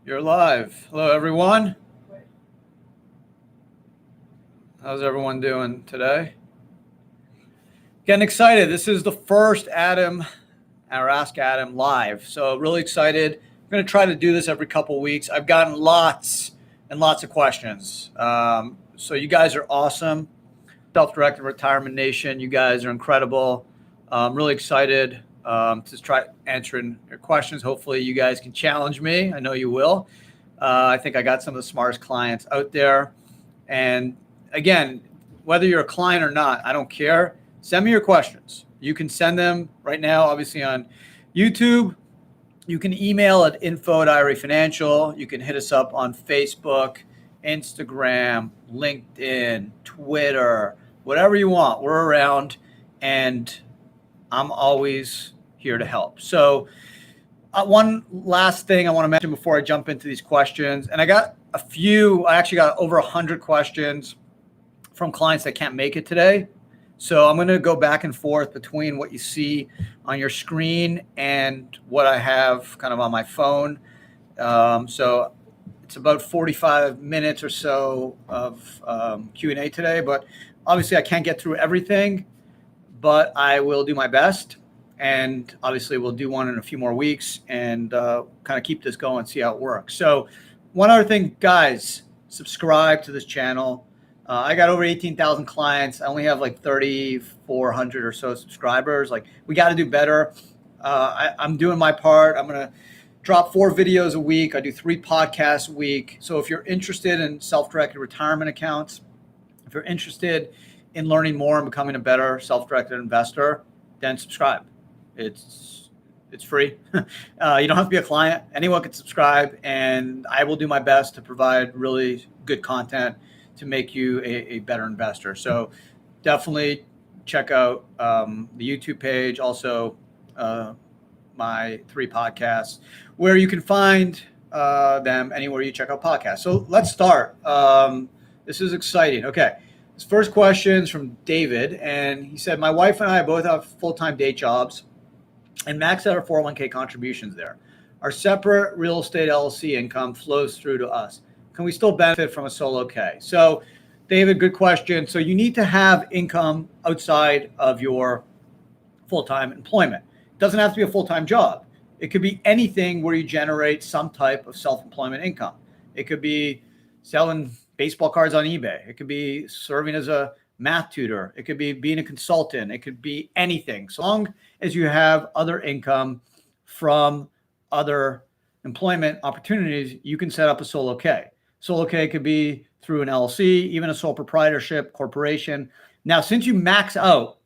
You're live. Hello, everyone. How's everyone doing today? Getting excited. This is the first Ask Adam live. So really excited. I'm going to try to do this every couple weeks. I've gotten lots and lots of questions. So you guys are awesome. Self-Directed Retirement Nation, you guys are incredible. I'm really excited to try answering your questions. Hopefully you guys can challenge me. I know you will. I think I got some of the smartest clients out there. And again, whether you're a client or not, I don't care. Send me your questions. You can send them right now, obviously on YouTube. You can email at info@IRA Financial. You can hit us up on Facebook, Instagram, LinkedIn, Twitter, whatever you want. We're around, and I'm always here to help. So one last thing I want to mention before I jump into these questions, and I actually got over 100 questions from clients that can't make it today. So I'm going to go back and forth between what you see on your screen and what I have kind of on my phone. So it's about 45 minutes or so of Q&A today, but obviously I can't get through everything, but I will do my best. And obviously we'll do one in a few more weeks and kind of keep this going, see how it works. So one other thing, guys, subscribe to this channel. I got over 18,000 clients. I only have like 3,400 or so subscribers. Like, we got to do better. I'm doing my part. I'm going to drop 4 videos a week. I do 3 podcasts a week. So if you're interested in self-directed retirement accounts, if you're interested in learning more and becoming a better self-directed investor, then subscribe. It's free. You don't have to be a client. Anyone can subscribe, and I will do my best to provide really good content to make you a better investor. So definitely check out the YouTube page, also my 3 podcasts, where you can find them anywhere you check out podcasts. So let's start. This is exciting. Okay. This first question is from David, and he said, my wife and I both have full-time day jobs and max out our 401k contributions there. Our separate real estate LLC income flows through to us. Can we still benefit from a solo K? So, David, good question. So you need to have income outside of your full-time employment. It doesn't have to be a full-time job. It could be anything where you generate some type of self-employment income. It could be selling baseball cards on eBay. It could be serving as a math tutor. It could be being a consultant. It could be anything. So long as you have other income from other employment opportunities, you can set up a solo K. Solo K could be through an LLC, even a sole proprietorship corporation. Now, since you max out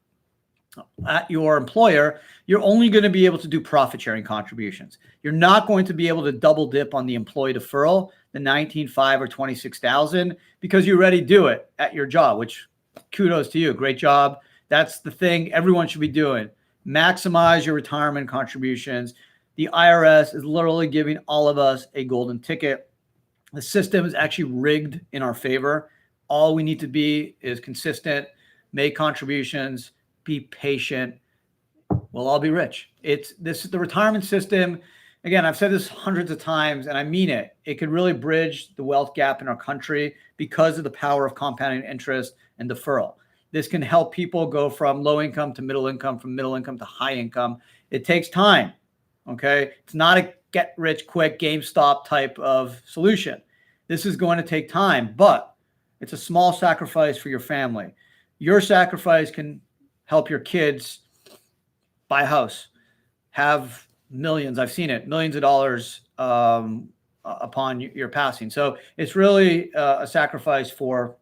at your employer, you're only going to be able to do profit sharing contributions. You're not going to be able to double dip on the employee deferral, the $19,500 or $26,000, because you already do it at your job, which kudos to you. Great job. That's the thing everyone should be doing. Maximize your retirement contributions. The IRS is literally giving all of us a golden ticket. The system is actually rigged in our favor. All we need to be is consistent, make contributions, be patient. We'll all be rich. This is the retirement system. Again, I've said this hundreds of times, and I mean it. It could really bridge the wealth gap in our country because of the power of compounding interest and deferral. This can help people go from low income to middle income, from middle income to high income. It takes time. Okay. It's not a get rich quick GameStop type of solution. This is going to take time, but it's a small sacrifice for your family. Your sacrifice can help your kids buy a house, have millions. I've seen it, millions of dollars upon your passing. So it's really a sacrifice for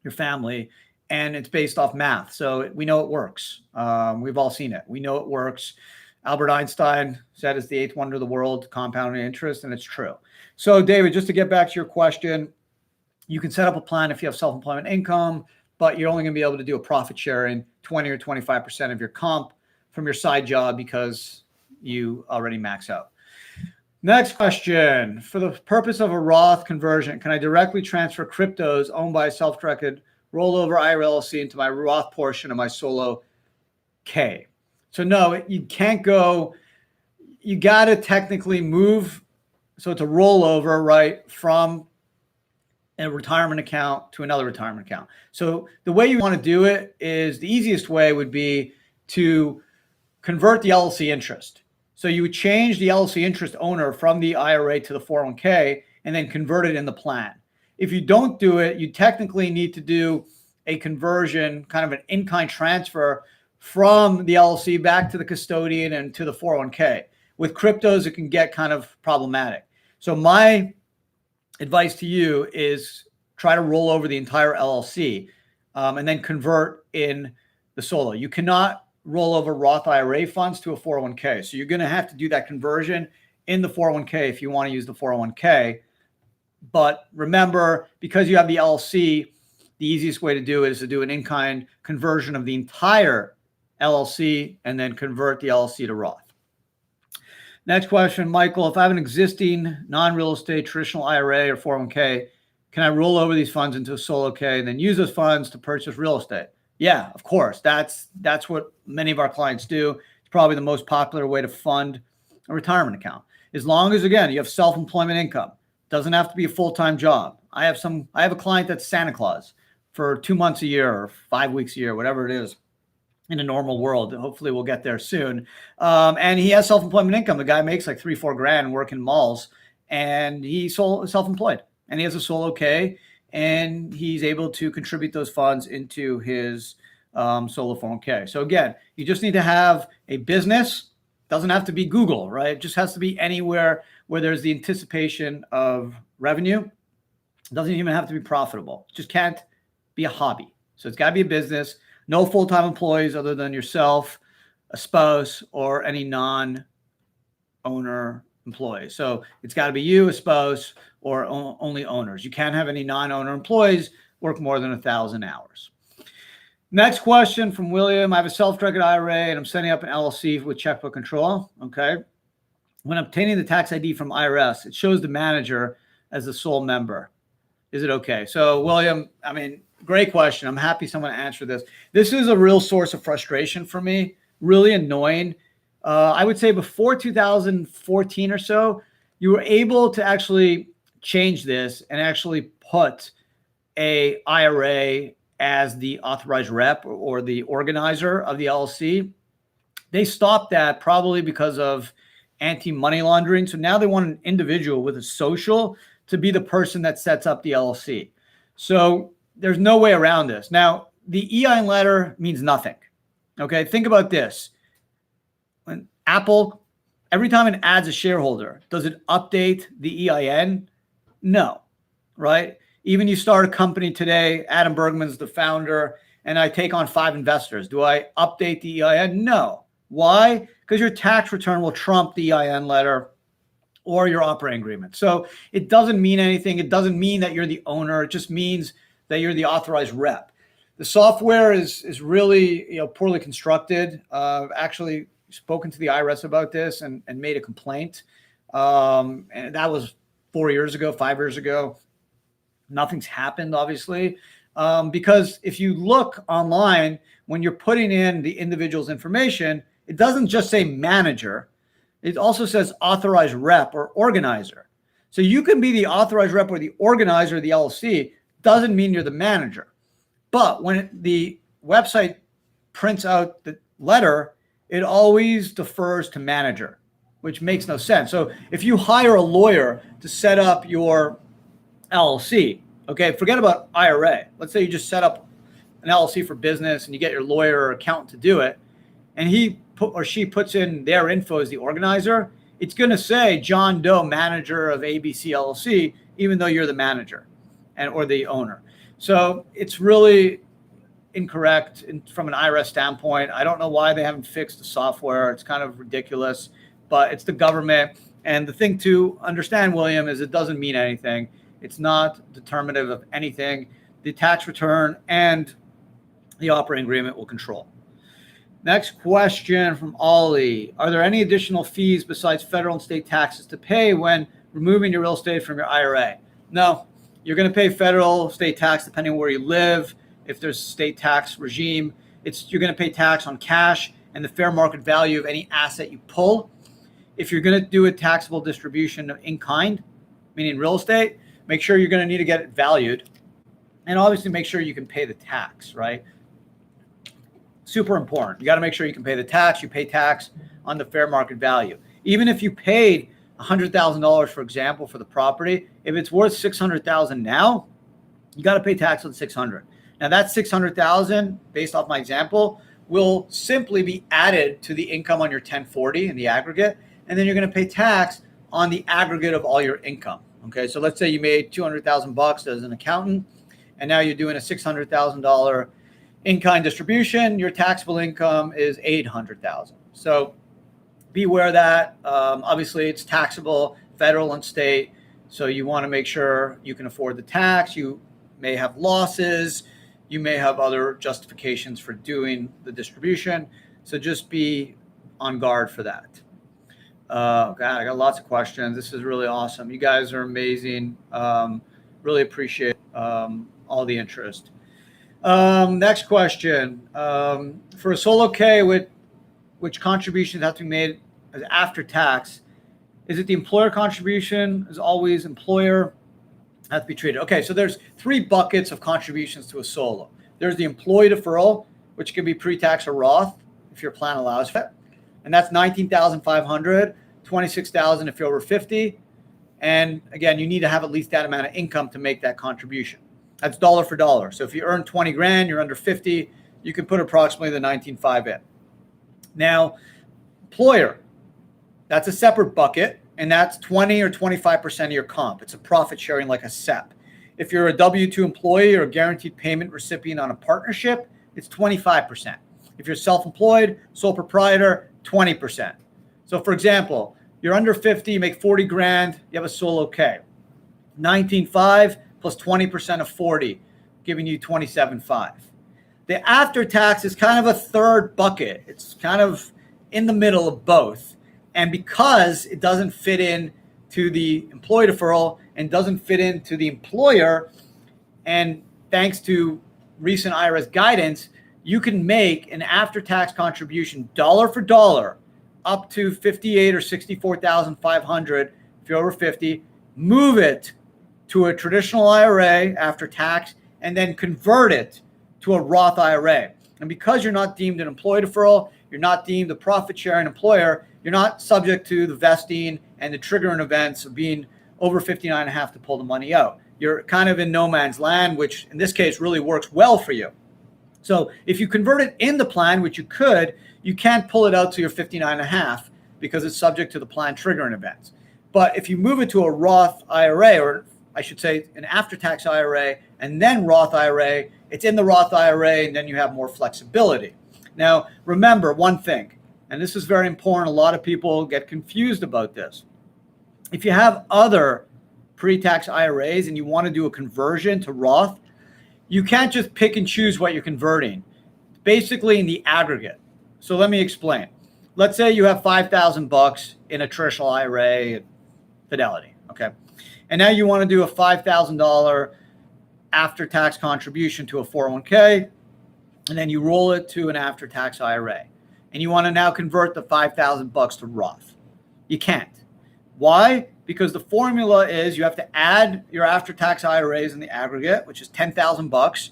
your family, and it's based off math. So we know it works. We've all seen it. We know it works. Albert Einstein said it's the 8th wonder of the world, compounding interest, and it's true. So, David, just to get back to your question, you can set up a plan if you have self-employment income, but you're only going to be able to do a profit sharing 20 or 25% of your comp from your side job because you already max out. Next question. For the purpose of a Roth conversion, can I directly transfer cryptos owned by a self-directed rollover IRA LLC into my Roth portion of my solo K? So no, you can't go. You got to technically move So it's a rollover, right, from a retirement account to another retirement account. So the way you want to do it is the easiest way would be to convert the LLC interest. So you would change the LLC interest owner from the IRA to the 401k and then convert it in the plan. If you don't do it, you technically need to do a conversion, kind of an in-kind transfer from the LLC back to the custodian and to the 401k. With cryptos, it can get kind of problematic. So my advice to you is try to roll over the entire LLC and then convert in the solo. You cannot roll over Roth IRA funds to a 401k. So you're going to have to do that conversion in the 401k if you want to use the 401k. But remember, because you have the LLC, the easiest way to do it is to do an in-kind conversion of the entire LLC and then convert the LLC to Roth. Next question, Michael, if I have an existing non-real estate traditional IRA or 401k, can I roll over these funds into a solo K and then use those funds to purchase real estate? Yeah, of course. That's what many of our clients do. It's probably the most popular way to fund a retirement account. As long as, again, you have self-employment income. Doesn't have to be a full-time job. I have a client that's Santa Claus for 2 months a year or 5 weeks a year, whatever it is in a normal world. Hopefully we'll get there soon. And he has self-employment income. The guy makes like $3-4 grand working malls, and he's self-employed, and he has a solo K, and he's able to contribute those funds into his solo 401k. So again, you just need to have a business. Doesn't have to be Google, right? It just has to be anywhere where there's the anticipation of revenue. It doesn't even have to be profitable. It just can't be a hobby. So it's got to be a business. No full-time employees other than yourself, a spouse, or any non-owner employee. So it's got to be you, a spouse, or only owners. You can't have any non-owner employees work more than 1,000 hours. Next question from William. I have a self-directed IRA and I'm setting up an LLC with checkbook control. Okay. When obtaining the tax ID from IRS, it shows the manager as the sole member. Is it okay? So William, I mean, great question. I'm happy someone answered this. This is a real source of frustration for me. Really annoying. I would say before 2014 or so, you were able to actually change this and actually put a IRA as the authorized rep or the organizer of the LLC. They stopped that probably because of anti-money laundering. So now they want an individual with a social to be the person that sets up the LLC. So there's no way around this. Now, the EIN letter means nothing. Okay, think about this. When Apple, every time it adds a shareholder, does it update the EIN? No, right? Even you start a company today, Adam Bergman's the founder, and I take on 5 investors. Do I update the EIN? No. Why? Because your tax return will trump the EIN letter or your operating agreement. So it doesn't mean anything. It doesn't mean that you're the owner. It just means that you're the authorized rep. The software is really poorly constructed. I've actually spoken to the IRS about this and made a complaint. And that was 4 years ago, 5 years ago. Nothing's happened, obviously, because if you look online, when you're putting in the individual's information, it doesn't just say manager. It also says authorized rep or organizer. So you can be the authorized rep or the organizer of the LLC. Doesn't mean you're the manager. But when the website prints out the letter, it always defers to manager, which makes no sense. So if you hire a lawyer to set up your LLC, okay, forget about IRA. Let's say you just set up an LLC for business and you get your lawyer or accountant to do it, and he or she puts in their info as the organizer, it's going to say John Doe, manager of ABC LLC, even though you're the manager or the owner. So it's really incorrect from an IRS standpoint. I don't know why they haven't fixed the software. It's kind of ridiculous, but it's the government. And the thing to understand, William, is it doesn't mean anything. It's not determinative of anything. The tax return and the operating agreement will control. Next question from Ollie. Are there any additional fees besides federal and state taxes to pay when removing your real estate from your IRA? No, you're going to pay federal, state tax depending on where you live. If there's a state tax regime, you're going to pay tax on cash and the fair market value of any asset you pull. if you're going to do a taxable distribution in kind, meaning real estate, make sure you're going to need to get it valued. And obviously make sure you can pay the tax, right? Super important. You got to make sure you can pay the tax. You pay tax on the fair market value. Even if you paid $100,000, for example, for the property, if it's worth $600,000 now, you got to pay tax on $600,000. Now that $600,000, based off my example, will simply be added to the income on your 1040 in the aggregate, and then you're going to pay tax on the aggregate of all your income. Okay, so let's say you made $200,000 as an accountant, and now you're doing a $600,000 in-kind distribution. Your taxable income is $800,000. So be aware of that. Obviously, it's taxable, federal and state. So you want to make sure you can afford the tax. You may have losses. You may have other justifications for doing the distribution. So just be on guard for that. God, I got lots of questions. This is really awesome. You guys are amazing. Really appreciate all the interest. Next question. For a solo K, which contributions have to be made as after tax, is it the employer contribution? Is always employer have to be treated? Okay, so there's 3 buckets of contributions to a solo. There's the employee deferral, which can be pre-tax or Roth if your plan allows it, and that's $19,500, $26,000 if you're over 50. And again, you need to have at least that amount of income to make that contribution. That's dollar for dollar. So if you earn 20 grand, you're under 50, you can put approximately the 19.5 in. Now, employer, that's a separate bucket, and that's 20 or 25% of your comp. It's a profit sharing like a SEP. If you're a W-2 employee or a guaranteed payment recipient on a partnership, it's 25%. If you're self-employed, sole proprietor, 20%. So for example, you're under 50, you make 40 grand, you have a solo K. 19.5 plus 20% of 40, giving you 27.5. The after tax is kind of a third bucket. It's kind of in the middle of both. And because it doesn't fit in to the employee deferral and doesn't fit into the employer, and thanks to recent IRS guidance, you can make an after-tax contribution dollar for dollar up to $58,000 or $64,500 if you're over 50, move it to a traditional IRA after tax, and then convert it to a Roth IRA. And because you're not deemed an employee deferral, you're not deemed a profit-sharing employer, you're not subject to the vesting and the triggering events of being over 59 and a half to pull the money out. You're kind of in no man's land, which in this case really works well for you. So if you convert it in the plan, which you could, you can't pull it out to your 59 and a half because it's subject to the plan triggering events. But if you move it to a Roth IRA, or I should say an after-tax IRA and then Roth IRA, it's in the Roth IRA and then you have more flexibility. Now, remember one thing, and this is very important. A lot of people get confused about this. If you have other pre-tax IRAs and you want to do a conversion to Roth, you can't just pick and choose what you're converting. Basically in the aggregate. So let me explain. Let's say you have $5,000 in a traditional IRA at Fidelity, okay? And now you want to do a $5,000 after-tax contribution to a 401k, and then you roll it to an after-tax IRA. And you want to now convert the $5,000 to Roth. You can't. Why? Because the formula is you have to add your after-tax IRAs in the aggregate, which is $10,000,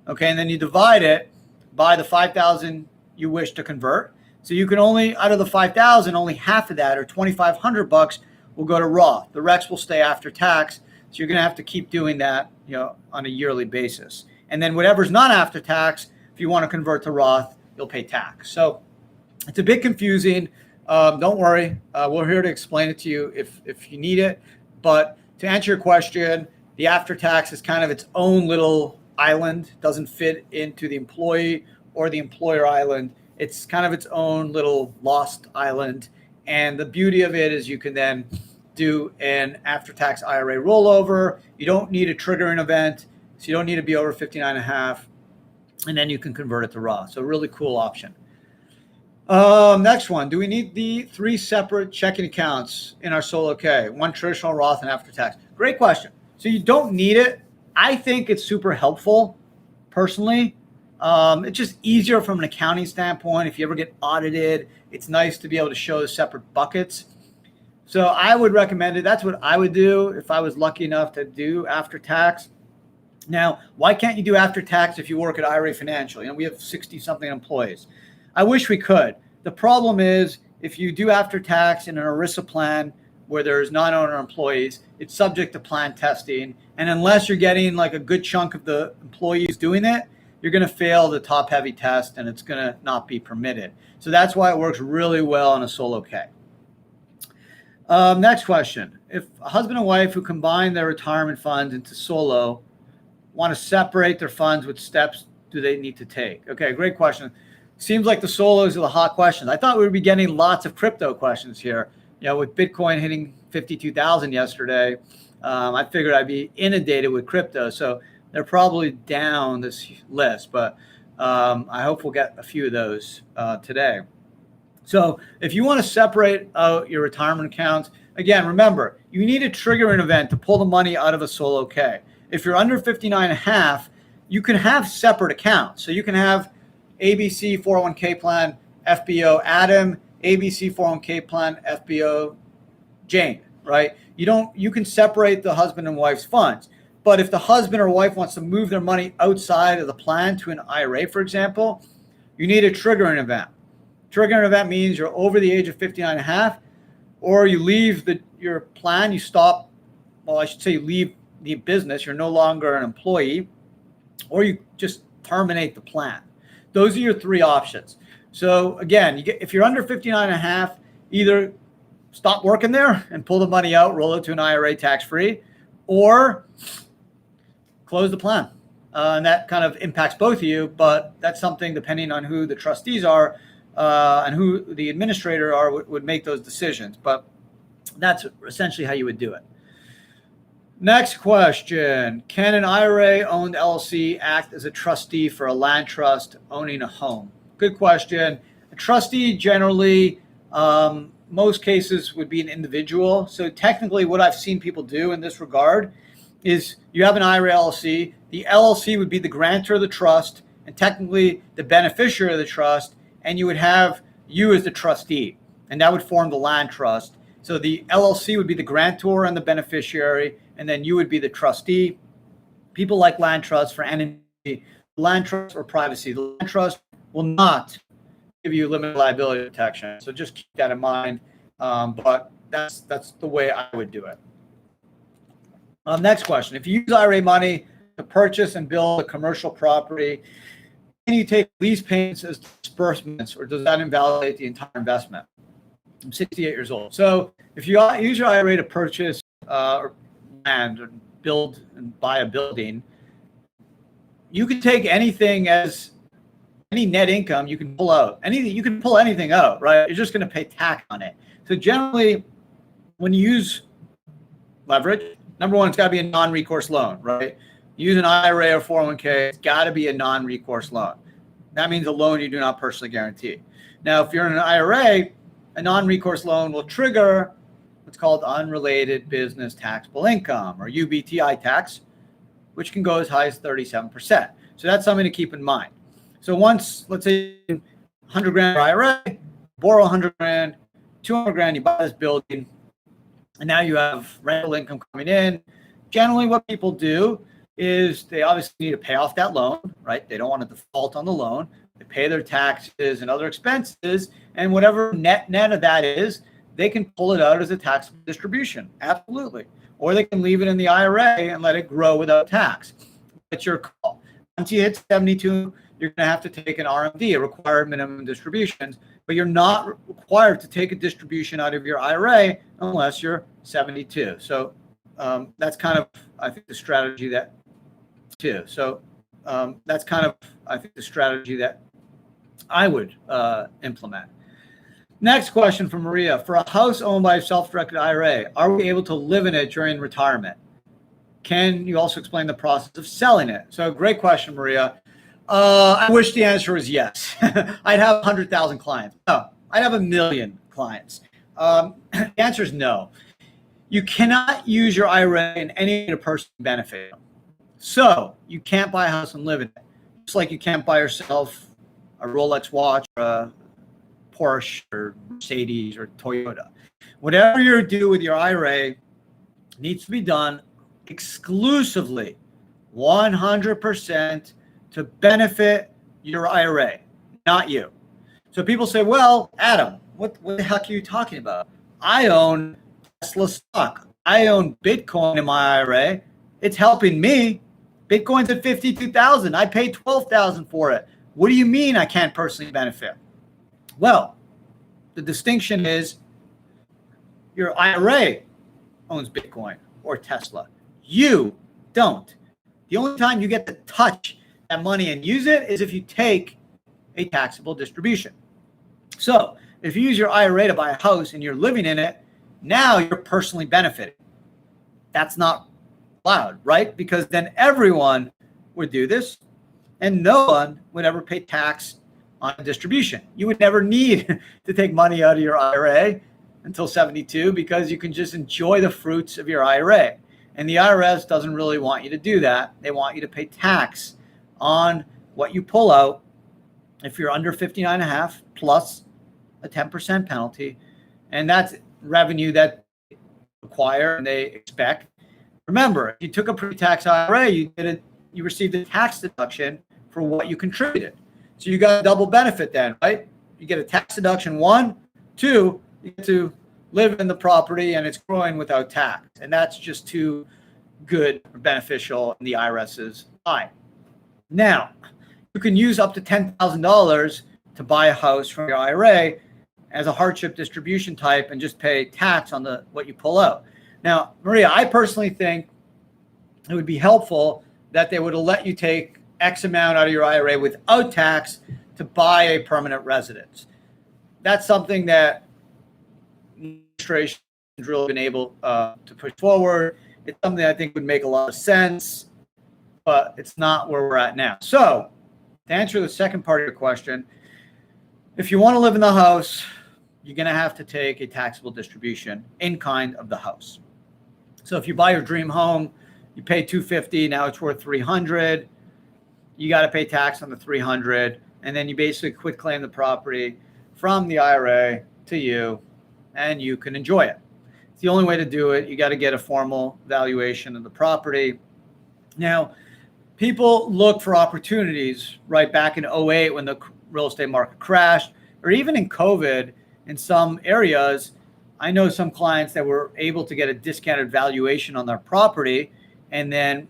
okay, and then you divide it by the $5,000 you wish to convert. So you can only, out of the $5,000, only half of that, or $2,500, will go to Roth. The rest will stay after tax. So you're going to have to keep doing that, on a yearly basis. And then whatever's not after tax, if you want to convert to Roth, you'll pay tax. So it's a bit confusing. Don't worry. We're here to explain it to you if you need it. But to answer your question, the after tax is kind of its own little island. It doesn't fit into the employee or the employer island. It's kind of its own little lost island. And the beauty of it is you can then do an after-tax IRA rollover. You don't need a triggering event, so you don't need to be over 59 and a half, and then you can convert it to Roth. So really cool option. Next one, do we need the 3 separate checking accounts in our solo K? One traditional Roth and after-tax. Great question. So you don't need it. I think it's super helpful, personally. It's just easier from an accounting standpoint. If you ever get audited, it's nice to be able to show the separate buckets. So I would recommend it. That's what I would do if I was lucky enough to do after tax. Now, why can't you do after tax if you work at IRA Financial? We have 60 something employees. I wish we could. The problem is if you do after tax in an ERISA plan where there's non-owner employees, it's subject to plan testing. And unless you're getting like a good chunk of the employees doing it, you're going to fail the top heavy test and it's going to not be permitted. So that's why it works really well on a solo K. Next question. If a husband and wife who combine their retirement funds into solo want to separate their funds, what steps do they need to take? Okay, great question. Seems like the solos are the hot questions. I thought we would be getting lots of crypto questions here. With Bitcoin hitting 52,000 yesterday, I figured I'd be inundated with crypto. So they're probably down this list, but I hope we'll get a few of those today. So if you want to separate out your retirement accounts, again, remember, you need to trigger an event to pull the money out of a solo K. If you're under 59 and a half, you can have separate accounts. So you can have ABC 401k plan, FBO Adam, ABC 401k plan, FBO Jane, right? You can separate the husband and wife's funds. But if the husband or wife wants to move their money outside of the plan to an IRA, for example, you need to trigger an event. Trigger an event means you're over the age of 59 and a half, or you leave your plan, you leave the business, you're no longer an employee, or you just terminate the plan. Those are your three options. So again, if you're under 59 and a half, either stop working there and pull the money out, roll it to an IRA tax-free, or close the plan. And that kind of impacts both of you, but that's something depending on who the trustees are and who the administrator are would make those decisions. But that's essentially how you would do it. Next question. Can an IRA-owned LLC act as a trustee for a land trust owning a home? Good question. A trustee generally, most cases would be an individual. So technically what I've seen people do in this regard is you have an IRA LLC. The LLC would be the grantor of the trust and technically the beneficiary of the trust, and you would have you as the trustee, and that would form the land trust. So the LLC would be the grantor and the beneficiary, and then you would be the trustee. People like land trusts for anonymity, land trust or privacy. The land trust will not give you limited liability protection. So just keep that in mind. But that's the way I would do it. Next question. If you use IRA money to purchase and build a commercial property, can you take lease payments as disbursements, or does that invalidate the entire investment? I'm 68 years old. So if you use your IRA to purchase land or build and buy a building, you can take anything as any net income you can pull out. You can pull anything out, right? You're just going to pay tax on it. So generally, when you use leverage, number one, it's got to be a non-recourse loan, right? You use an IRA or 401k, it's got to be a non-recourse loan. That means a loan you do not personally guarantee. Now, if you're in an IRA, a non-recourse loan will trigger what's called unrelated business taxable income, or UBTI tax, which can go as high as 37%. So that's something to keep in mind. So once, let's say, 100 grand IRA, borrow 100 grand, 200 grand, you buy this building, and now you have rental income coming in. Generally, what people do is they obviously need to pay off that loan, right? They don't want to default on the loan. They pay their taxes and other expenses, and whatever net of that is, they can pull it out as a taxable distribution, absolutely. Or they can leave it in the IRA and let it grow without tax. It's your call. Once you hit 72, you're going to have to take an RMD, a required minimum distributions, but you're not required to take a distribution out of your IRA unless you're 72. So that's kind of, I think, the strategy that I would implement. Next question from Maria. For a house owned by a self-directed IRA, are we able to live in it during retirement? Can you also explain the process of selling it? So great question, Maria. I wish the answer was yes. I'd have 100,000 clients. No, I'd have 1 million clients. The answer is no. You cannot use your IRA in any way to personally benefit. So you can't buy a house and live in it. Just like you can't buy yourself a Rolex watch or a Porsche or Mercedes or Toyota. Whatever you do with your IRA needs to be done exclusively 100% to benefit your IRA, not you. So people say, well, Adam, what the heck are you talking about? I own Tesla stock. I own Bitcoin in my IRA. It's helping me. Bitcoin's at 52,000. I paid 12,000 for it. What do you mean I can't personally benefit? Well, the distinction is your IRA owns Bitcoin or Tesla. You don't. The only time you get to touch that money and use it is if you take a taxable distribution. So if you use your IRA to buy a house and you're living in it, now you're personally benefiting. That's not allowed, right? Because then everyone would do this and no one would ever pay tax on a distribution. You would never need to take money out of your IRA until 72 because you can just enjoy the fruits of your IRA. And the IRS doesn't really want you to do that. They want you to pay tax on what you pull out if you're under 59.5 plus a 10% penalty. And that's revenue that they require and they expect. Remember, if you took a pre-tax IRA, you received a tax deduction for what you contributed. So you got a double benefit then, right? You get a tax deduction, 1, 2, you get to live in the property and it's growing without tax. And that's just too good or beneficial in the IRS's eye. Now, you can use up to $10,000 to buy a house from your IRA as a hardship distribution type and just pay tax on what you pull out. Now, Maria, I personally think it would be helpful that they would have let you take X amount out of your IRA without tax to buy a permanent residence. That's something that administration has really been able to push forward. It's something I think would make a lot of sense, but it's not where we're at now. So to answer the second part of your question, if you want to live in the house, you're going to have to take a taxable distribution in kind of the house. So if you buy your dream home, you pay $250, now it's worth $300. You got to pay tax on the $300, and then you basically quit claim the property from the IRA to you, and you can enjoy it. It's the only way to do it. You got to get a formal valuation of the property. Now, people look for opportunities right back in 2008 when the real estate market crashed, or even in COVID in some areas. I know some clients that were able to get a discounted valuation on their property and then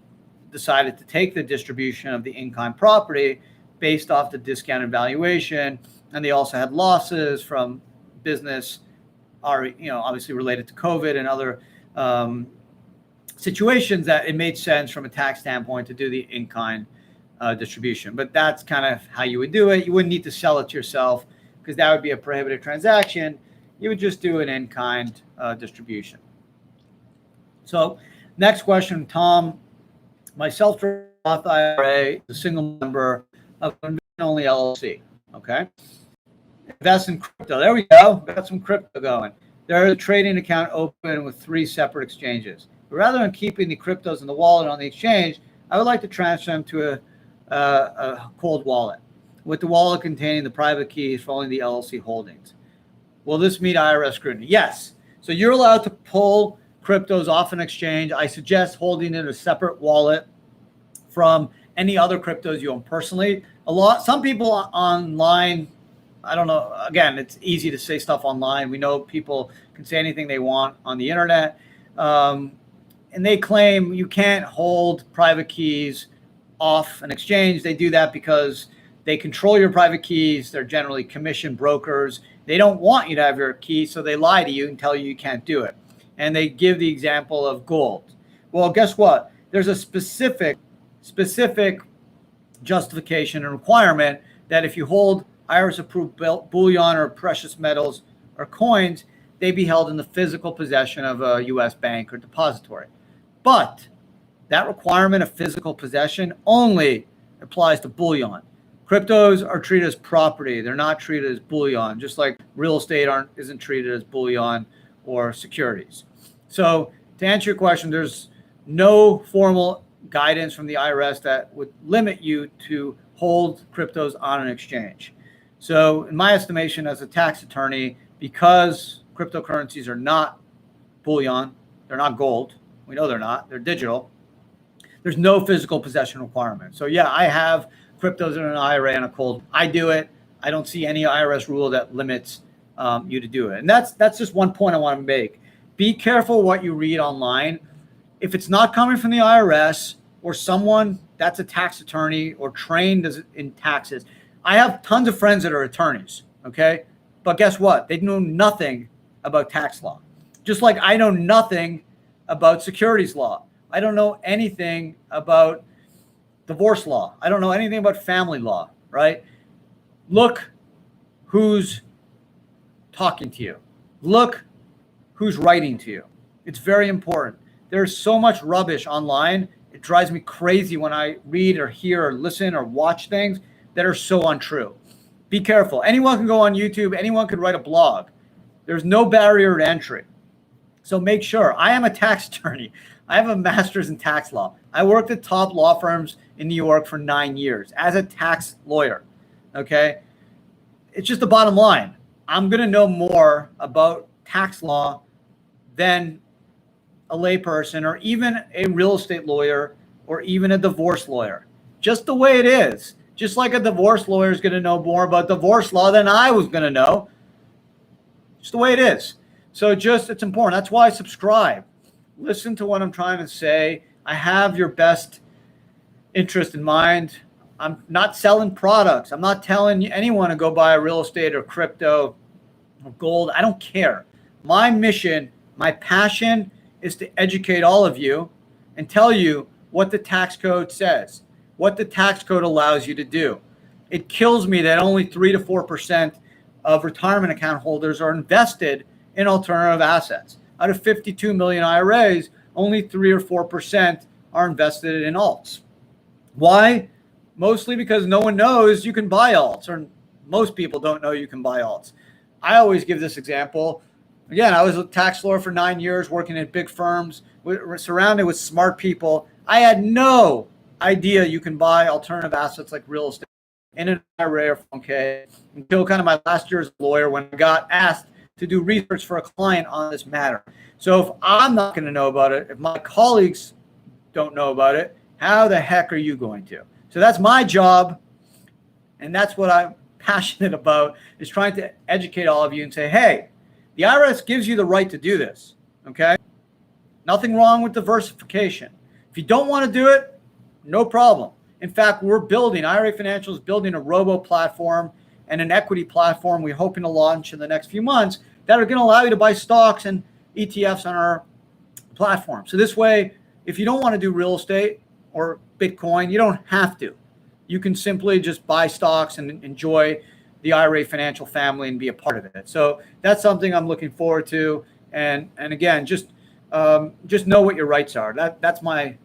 decided to take the distribution of the in-kind property based off the discounted valuation. And they also had losses from business, obviously related to COVID and other situations that it made sense from a tax standpoint to do the in-kind distribution. But that's kind of how you would do it. You wouldn't need to sell it yourself because that would be a prohibited transaction. You would just do an in-kind distribution. So next question, Tom. My self-directed Roth IRA is a single member of an only LLC. Okay. Invest in crypto. There we go. Got some crypto going. There's a trading account open with 3 separate exchanges. But rather than keeping the cryptos in the wallet on the exchange, I would like to transfer them to a cold wallet, with the wallet containing the private keys for only the LLC holdings. Will this meet IRS scrutiny? Yes. So you're allowed to pull cryptos off an exchange. I suggest holding it in a separate wallet from any other cryptos you own personally. Some people online, I don't know, again, it's easy to say stuff online. We know people can say anything they want on the internet. And they claim you can't hold private keys off an exchange. They do that because they control your private keys. They're generally commission brokers. They don't want you to have your keys, so they lie to you and tell you can't do it. And they give the example of gold. Well, guess what? There's a specific justification and requirement that if you hold IRS-approved bullion or precious metals or coins, they be held in the physical possession of a U.S. bank or depository. But that requirement of physical possession only applies to bullion. Cryptos are treated as property. They're not treated as bullion, just like real estate isn't treated as bullion or securities. So to answer your question, there's no formal guidance from the IRS that would limit you to hold cryptos on an exchange. So in my estimation as a tax attorney, because cryptocurrencies are not bullion, they're not gold. We know they're not. They're digital. There's no physical possession requirement. So yeah, I have cryptos in an IRA and a cold. I do it. I don't see any IRS rule that limits you to do it. And that's just one point I want to make. Be careful what you read online. If it's not coming from the IRS or someone that's a tax attorney or trained in taxes, I have tons of friends that are attorneys, okay? But guess what? They know nothing about tax law. Just like I know nothing about securities law. I don't know anything about divorce law. I don't know anything about family law, right? Look who's talking to you. Look who's writing to you. It's very important. There's so much rubbish online. It drives me crazy when I read or hear or listen or watch things that are so untrue. Be careful. Anyone can go on YouTube. Anyone could write a blog. There's no barrier to entry. So make sure. I am a tax attorney. I have a master's in tax law. I worked at top law firms in New York for 9 years as a tax lawyer. Okay? It's just the bottom line. I'm going to know more about tax law than a layperson or even a real estate lawyer or even a divorce lawyer. Just the way it is. Just like a divorce lawyer is going to know more about divorce law than I was going to know. Just the way it is. So it's important. That's why I subscribe. Listen to what I'm trying to say. I have your best interest in mind. I'm not selling products. I'm not telling anyone to go buy a real estate or crypto or gold. I don't care. My mission, my passion is to educate all of you and tell you what the tax code says, what the tax code allows you to do. It kills me that only 3 to 4% of retirement account holders are invested in alternative assets. Out of 52 million IRAs, only 3 or 4% are invested in alts. Why? Mostly because no one knows you can buy alts, or most people don't know you can buy alts. I always give this example. Again, I was a tax lawyer for 9 years, working at big firms, surrounded with smart people. I had no idea you can buy alternative assets like real estate in an IRA or 401k until kind of my last year as a lawyer when I got asked to do research for a client on this matter. So if I'm not going to know about it, if my colleagues don't know about it, how the heck are you going to? So that's my job, and that's what I'm passionate about, is trying to educate all of you and say, hey, the IRS gives you the right to do this, okay? Nothing wrong with diversification. If you don't want to do it, no problem. In fact, IRA Financial is building a robo platform and an equity platform we're hoping to launch in the next few months that are going to allow you to buy stocks and ETFs on our platform. So this way, if you don't want to do real estate or Bitcoin, you don't have to. You can simply just buy stocks and enjoy the IRA Financial family and be a part of it. So that's something I'm looking forward to. And again, just know what your rights are. That's my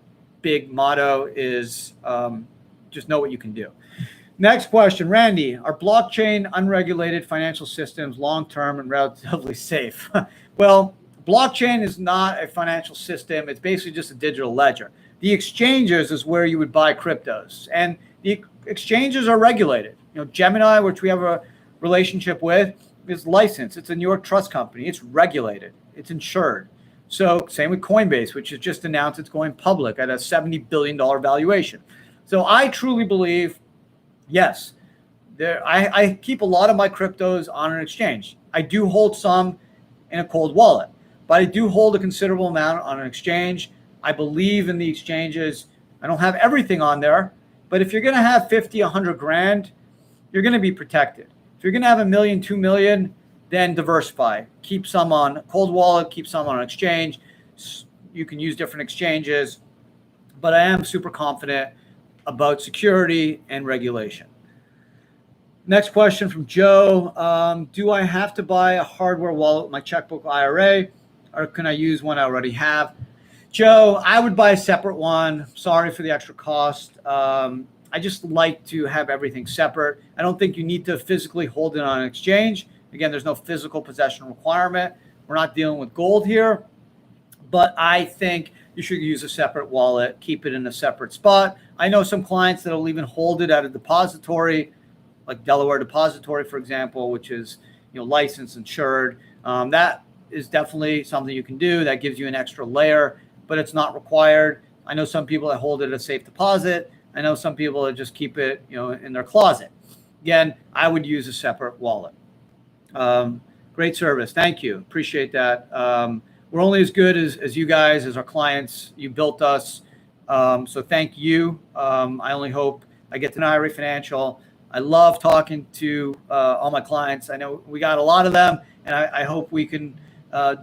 big motto, is just know what you can do. Next question, Randy, are blockchain unregulated financial systems long-term and relatively safe? Well, blockchain is not a financial system. It's basically just a digital ledger. The exchanges is where you would buy cryptos, and the exchanges are regulated. Gemini, which we have a relationship with, is licensed. It's a New York trust company. It's regulated. It's insured. So same with Coinbase, which has just announced it's going public at a $70 billion valuation. So I truly believe, yes, I keep a lot of my cryptos on an exchange. I do hold some in a cold wallet, but I do hold a considerable amount on an exchange. I believe in the exchanges. I don't have everything on there, but if you're going to have 50, 100 grand, you're going to be protected. If you're going to have $1 million, $2 million, then diversify. Keep some on cold wallet, keep some on an exchange. You can use different exchanges, but I am super confident about security and regulation. Next question from Joe. Do I have to buy a hardware wallet with my Checkbook IRA, or can I use one I already have? Joe, I would buy a separate one. Sorry for the extra cost. I just like to have everything separate. I don't think you need to physically hold it on an exchange. Again, there's no physical possession requirement. We're not dealing with gold here, but I think you should use a separate wallet, keep it in a separate spot. I know some clients that will even hold it at a depository. like Delaware Depository, for example, which is licensed, insured. That is definitely something you can do. That gives you an extra layer, but it's not required. I know some people that hold it as safe deposit. I know some people that just keep it, in their closet. Again, I would use a separate wallet. Great service. Thank you. Appreciate that. We're only as good as you guys, as our clients. You built us. So thank you. I only hope I get to know IRA Financial. I love talking to all my clients. I know we got a lot of them, and I hope we can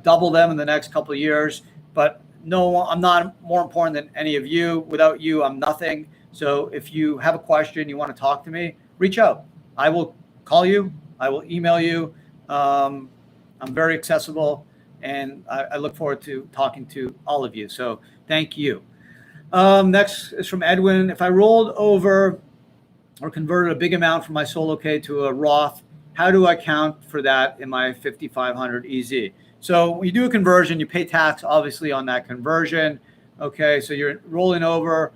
double them in the next couple of years. But no, I'm not more important than any of you. Without you, I'm nothing. So if you have a question, you want to talk to me, reach out. I will call you. I will email you. I'm very accessible, and I look forward to talking to all of you. So thank you. Next is from Edwin. If I rolled over or converted a big amount from my solo K to a Roth, how do I account for that in my 5,500 EZ? So when you do a conversion, you pay tax, obviously, on that conversion. Okay, so you're rolling over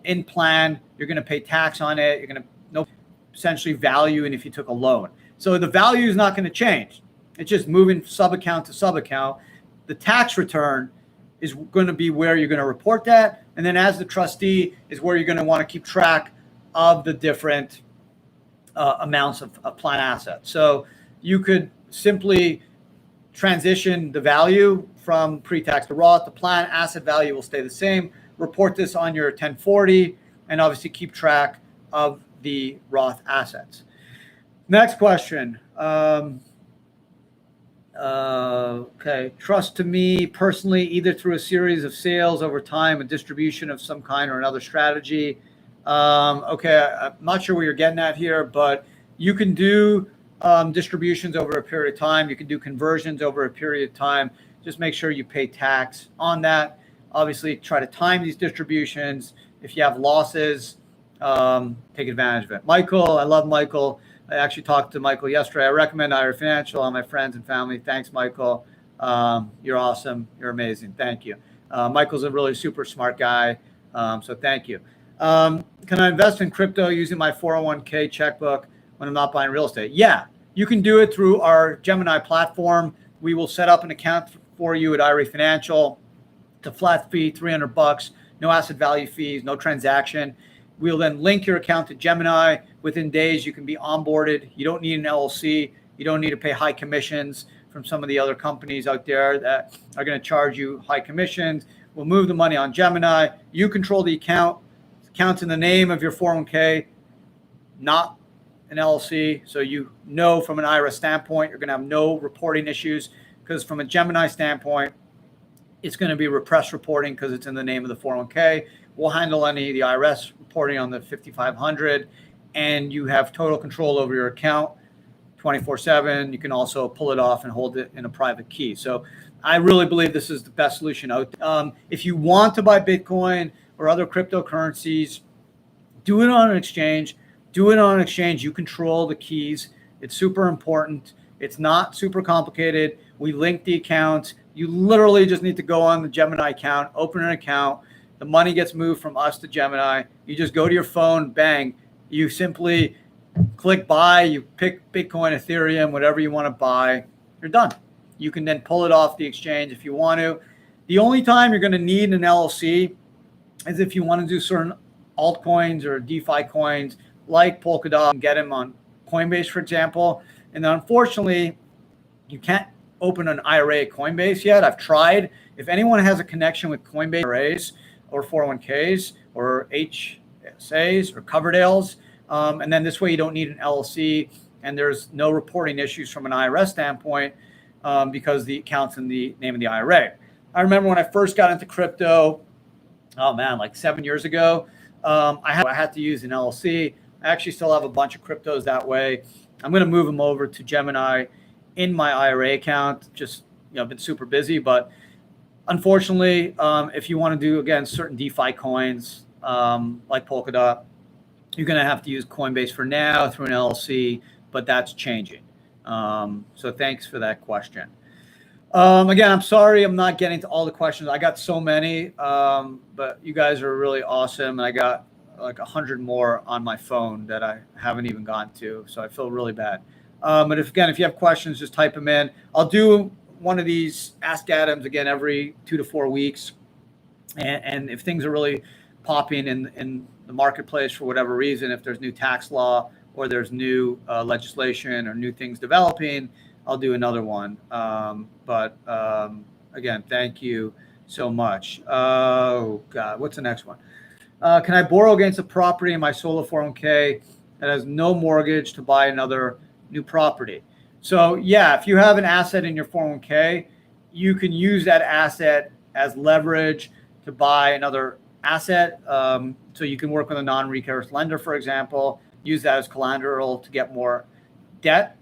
in plan. You're going to pay tax on it. You're going to know essentially value, and if you took a loan. So the value is not going to change. It's just moving sub-account to sub-account. The tax return is going to be where you're going to report that. And then as the trustee is where you're going to want to keep track of the different amounts of plan assets. So you could simply transition the value from pre-tax to Roth. The plan asset value will stay the same. Report this on your 1040 and obviously keep track of the Roth assets. Next question. Okay. Trust to me personally, either through a series of sales over time, a distribution of some kind, or another strategy. Okay. I'm not sure where you're getting at here, but you can do distributions over a period of time. You can do conversions over a period of time. Just make sure you pay tax on that. Obviously, try to time these distributions. If you have losses, take advantage of it. Michael, I love Michael. I actually talked to Michael yesterday. I recommend IRA Financial on my friends and family. Thanks, Michael. You're awesome. You're amazing. Thank you. Michael's a really super smart guy. So thank you. Can I invest in crypto using my 401k checkbook when I'm not buying real estate? Yeah, you can do it through our Gemini platform. We will set up an account for you at IRA Financial. It's a flat fee, $300, no asset value fees, no transaction. We'll then link your account to Gemini. Within days, you can be onboarded. You don't need an LLC. You don't need to pay high commissions from some of the other companies out there that are going to charge you high commissions. We'll move the money on Gemini. You control the account. The account's in the name of your 401k, not an LLC. So you know from an IRA standpoint, you're going to have no reporting issues, because from a Gemini standpoint, it's going to be repressed reporting because it's in the name of the 401k. We'll handle any of the IRS reporting on the 5,500, and you have total control over your account 24/7. You can also pull it off and hold it in a private key. So I really believe this is the best solution out there. If you want to buy Bitcoin or other cryptocurrencies, do it on an exchange. Do it on an exchange. You control the keys. It's super important. It's not super complicated. We link the accounts. You literally just need to go on the Gemini account, open an account. The money gets moved from us to Gemini. You just go to your phone, bang. You simply click buy. You pick Bitcoin, Ethereum, whatever you want to buy. You're done. You can then pull it off the exchange if you want to. The only time you're going to need an LLC is if you want to do certain altcoins or DeFi coins like Polkadot and get them on Coinbase, for example. And unfortunately, you can't open an IRA at Coinbase yet. I've tried. If anyone has a connection with Coinbase IRAs or 401ks or HSAs or Coverdales, and then this way you don't need an LLC and there's no reporting issues from an IRS standpoint because the account's in the name of the IRA. I remember when I first got into crypto, like 7 years ago, I had to use an LLC. I actually still have a bunch of cryptos that way. I'm going to move them over to Gemini in my IRA account. Just, I've been super busy, but unfortunately, if you want to do, again, certain DeFi coins like Polkadot, you're going to have to use Coinbase for now through an LLC, but that's changing. So thanks for that question. Again, I'm sorry I'm not getting to all the questions. I got so many, but you guys are really awesome. And I got like 100 more on my phone that I haven't even gotten to. So I feel really bad. But if you have questions, just type them in. I'll do one of these Ask Adams again every 2 to 4 weeks. And if things are really popping in the marketplace for whatever reason, if there's new tax law or there's new legislation or new things developing, I'll do another one. Again, thank you so much. Oh, God, what's the next one? Can I borrow against a property in my solo 401k that has no mortgage to buy another new property? So, yeah, if you have an asset in your 401k, you can use that asset as leverage to buy another asset. So you can work with a non-recourse lender, for example, use that as collateral to get more debt.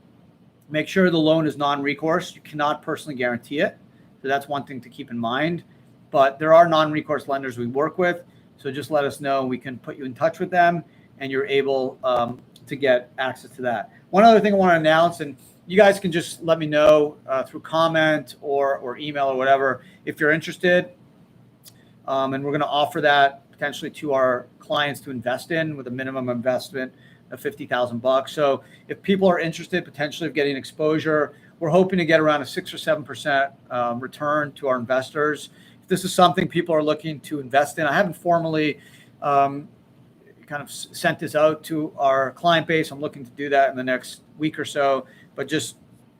Make sure the loan is non-recourse. You cannot personally guarantee it. So that's one thing to keep in mind. But there are non-recourse lenders we work with. So just let us know. We can put you in touch with them and you're able to get access to that. One other thing I want to announce, and you guys can just let me know through comment or email or whatever if you're interested. And we're going to offer that potentially to our clients to invest in with a minimum investment of $50,000. So if people are interested potentially of getting exposure, we're hoping to get around a 6 or 7% return to our investors. If this is something people are looking to invest in, I haven't formally kind of sent this out to our client base. I'm looking to do that in the next week or so, but just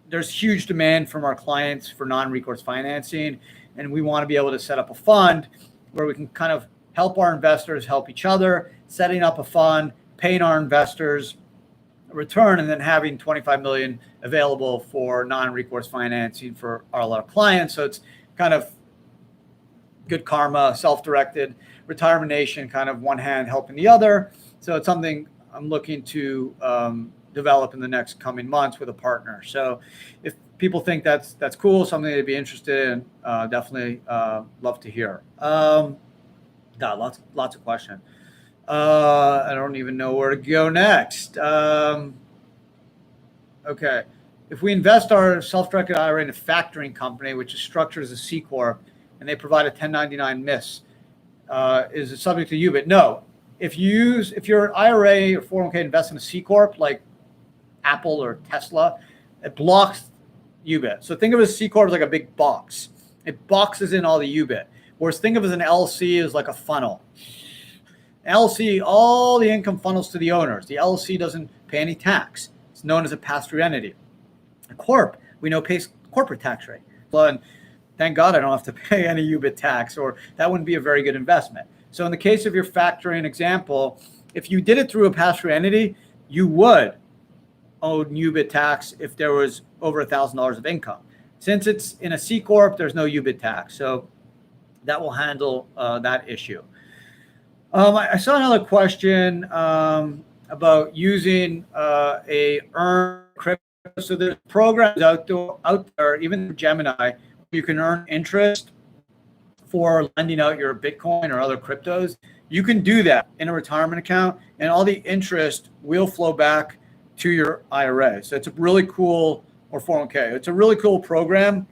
there's huge demand from our clients for non-recourse financing. And we want to be able to set up a fund where we can kind of help our investors help each other, setting up a fund, paying our investors a return, and then having $25 million available for non-recourse financing for all our clients. So it's kind of good karma, self-directed, retirement nation, kind of one hand helping the other. So it's something I'm looking to develop in the next coming months with a partner. So if people think that's cool, something they'd be interested in, definitely love to hear. God, lots of questions. I don't even know where to go next. Okay. If we invest our self-directed IRA in a factoring company, which is structured as a C Corp, and they provide a 1099 miss, is it subject to UBIT? No. If your IRA or 401k invests in a C Corp, like Apple or Tesla, it blocks UBIT. So think of a C Corp as like a big box. It boxes in all the UBIT. Whereas think of it as an LLC as like a funnel. LLC, all the income funnels to the owners. The LLC doesn't pay any tax. It's known as a pass-through entity. A corp, we know, pays corporate tax rate. Well, and thank God I don't have to pay any UBIT tax, or that wouldn't be a very good investment. So in the case of your factoring example, if you did it through a pass-through entity, you would owe UBIT tax if there was over $1,000 of income. Since it's in a C Corp, there's no UBIT tax. So that will handle that issue. I saw another question about using a earn crypto. So there's programs out there, even through Gemini, you can earn interest for lending out your Bitcoin or other cryptos. You can do that in a retirement account, and all the interest will flow back to your IRA. So it's a really cool, or 401k. It's a really cool program.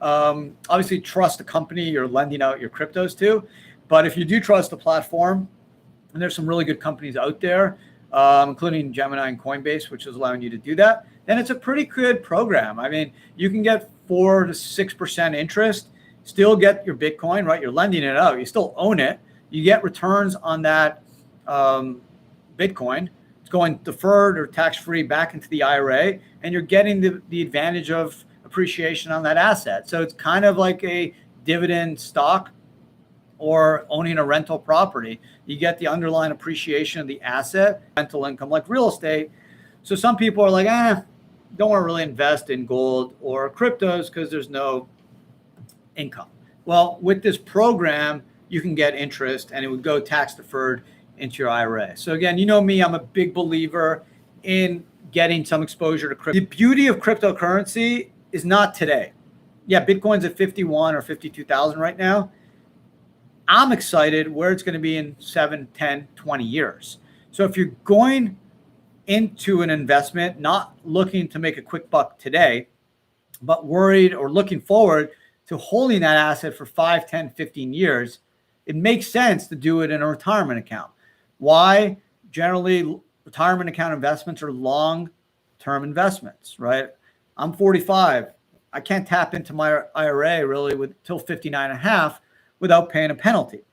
Obviously, trust the company you're lending out your cryptos to. But if you do trust the platform, and there's some really good companies out there, including Gemini and Coinbase, which is allowing you to do that, then it's a pretty good program. I mean, you can get 4 to 6% interest, still get your Bitcoin, right? You're lending it out. You still own it. You get returns on that Bitcoin. It's going deferred or tax-free back into the IRA, and you're getting the advantage of appreciation on that asset. So it's kind of like a dividend stock or owning a rental property. You get the underlying appreciation of the asset, rental income, like real estate. So some people are like, don't want to really invest in gold or cryptos because there's no income. Well, with this program, you can get interest and it would go tax deferred into your IRA. So again, you know me, I'm a big believer in getting some exposure to crypto. The beauty of cryptocurrency is not today. Yeah, Bitcoin's at 51 or 52,000 right now. I'm excited where it's going to be in 7, 10, 20 years. So if you're going into an investment, not looking to make a quick buck today, but worried or looking forward to holding that asset for 5, 10, 15 years, it makes sense to do it in a retirement account. Why? Generally, retirement account investments are long-term investments, right? I'm 45. I can't tap into my IRA really till 59 and a half without paying a penalty.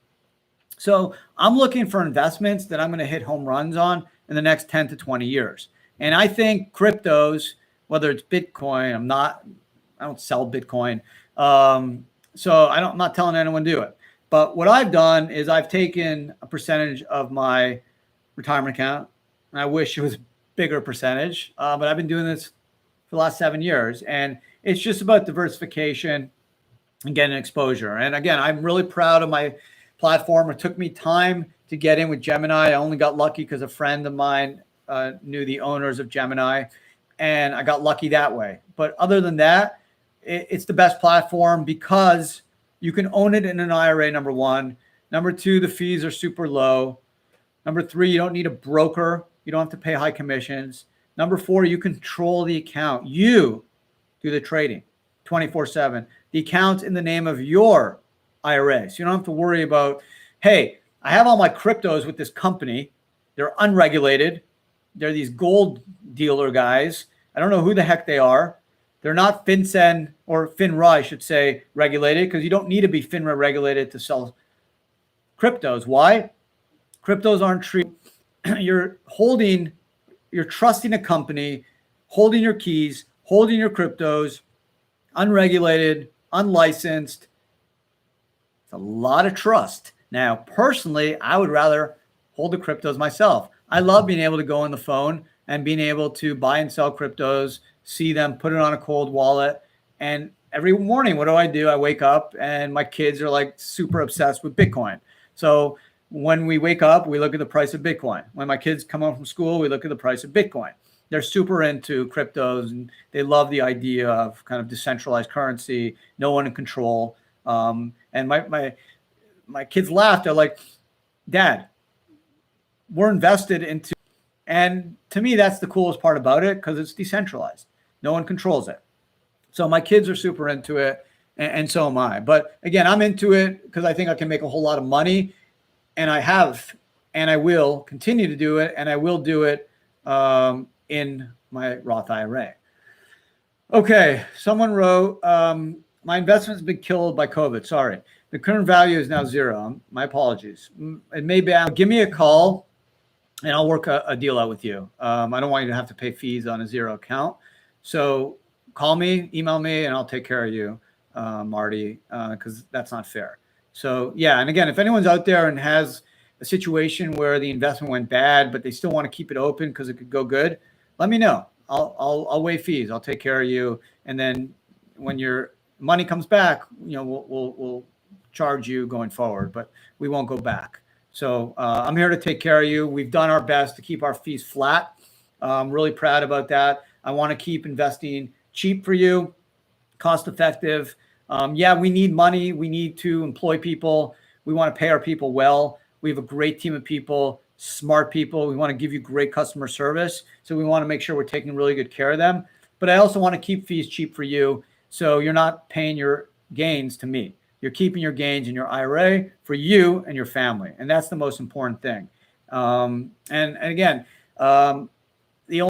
So I'm looking for investments that I'm going to hit home runs on in the next 10 to 20 years. And I think cryptos, whether it's Bitcoin, I don't sell Bitcoin. So I'm not telling anyone to do it. But what I've done is I've taken a percentage of my retirement account, and I wish it was a bigger percentage, but I've been doing this for the last 7 years. And it's just about diversification and getting exposure. And again, I'm really proud of my platform. It took me time to get in with Gemini. I only got lucky because a friend of mine knew the owners of Gemini, and I got lucky that way. But other than that, it's the best platform because you can own it in an IRA, number one. Number two, the fees are super low. Number three, you don't need a broker. You don't have to pay high commissions. Number four, you control the account. You do the trading 24/7. The account's in the name of your IRA. So you don't have to worry about, hey, I have all my cryptos with this company. They're unregulated. They're these gold dealer guys. I don't know who the heck they are. They're not FinCEN or FINRA, I should say, regulated, because you don't need to be FINRA regulated to sell cryptos. Why? Cryptos aren't true. You're trusting a company, holding your keys, holding your cryptos, unregulated, unlicensed. It's a lot of trust. Now, personally, I would rather hold the cryptos myself. I love being able to go on the phone and being able to buy and sell cryptos, see them, put it on a cold wallet. And every morning, what do? I wake up and my kids are like super obsessed with Bitcoin. So when we wake up, we look at the price of Bitcoin. When my kids come home from school, we look at the price of Bitcoin. They're super into cryptos and they love the idea of kind of decentralized currency, no one in control. And my kids laughed. They're like, Dad, we're invested into, and to me, that's the coolest part about it because it's decentralized. No one controls it. So my kids are super into it, and so am I. But again, I'm into it because I think I can make a whole lot of money, and I have, and I will continue to do it, and I will do it in my Roth IRA. Okay, someone wrote, my investment's been killed by COVID. Sorry. The current value is now zero. My apologies. It may be, give me a call and I'll work a deal out with you. I don't want you to have to pay fees on a zero account. So call me, email me, and I'll take care of you, Marty, because that's not fair. So yeah, and again, if anyone's out there and has a situation where the investment went bad, but they still want to keep it open because it could go good, let me know. I'll waive fees. I'll take care of you. And then when your money comes back, we'll charge you going forward, but we won't go back. So I'm here to take care of you. We've done our best to keep our fees flat. I'm really proud about that. I want to keep investing cheap for you, cost effective. Yeah, we need money. We need to employ people. We want to pay our people well. We have a great team of people, smart people. We want to give you great customer service. So we want to make sure we're taking really good care of them. But I also want to keep fees cheap for you. So you're not paying your gains to me. You're keeping your gains in your IRA for you and your family. And that's the most important thing. And again,